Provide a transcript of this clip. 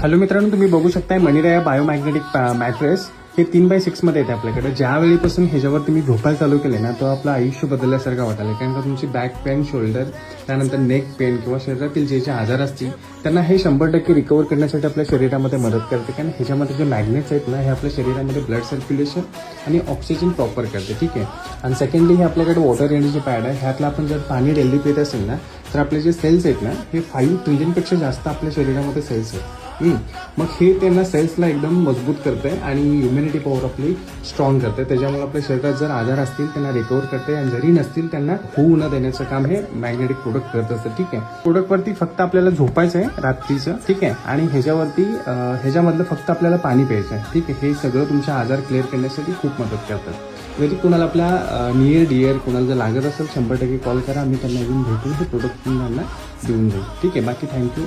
Hello मित्रांनो, तुम्ही बघू शकताय मनीराया बायोमॅग्नेटिक मॅट्रेस हे 3x6 मध्ये येते आपल्याकडे. ज्यावेळीपासून ह्याच्यावर तुम्ही झोपायला चालू केले ना, तो आपलं आयुष्य बदलल्यासारखं वाटायला, कारण का तुमची बॅक पेन, शोल्डर, त्यानंतर नेक पेन किंवा शरीरातील जे आजार असतील त्यांना हे 100% रिकवर करण्यासाठी आपल्या शरीरामध्ये मदत करते. कारण ह्याच्यामध्ये जे मॅग्नेट्स आहेत ना, हे आपल्या शरीरामध्ये ब्लड सर्क्युलेशन आणि ऑक्सिजन प्रॉपर करते. ठीक आहे. आणि सेकंडली हे आपल्याकडे वॉटर एनर्जी पॅड आहे. ह्यातलं आपण जर पाणी डेली पित असेल ना, तर आपले जे सेल्स आहेत ना, हे 5 ट्रिलियनपेक्षा जास्त आपल्या शरीरामध्ये सेल्स आहेत. मग हे त्यांना सेल्सला एकदम मजबूत करते आणि इम्युनिटी पॉवर आपली स्ट्रॉंग करते. त्याच्यामुळे आपल्या शरीरात जर आजार असतील त्यांना रिकवर करते, आणि जरी नसतील त्यांना होऊ न देण्याचं काम हे मॅग्नेटिक प्रोडक्ट करत असतं. ठीक आहे. प्रोडक्टवरती फक्त आपल्याला झोपायचं आहे रात्रीचं. ठीक आहे. आणि ह्याच्यावरती ह्याच्यामधलं फक्त आपल्याला पाणी प्यायचं आहे. ठीक आहे. हे सगळं तुमचे आजार क्लिअर करण्यासाठी खूप मदत करतात. जरी कुणाला आपला नियर डिअर कुणाला जर लागत असेल 100% कॉल करा. आम्ही त्यांना येऊन भेटून हे प्रोडक्ट तुम्हाला देऊन जाईल. ठीक आहे. बाकी थँक्यू.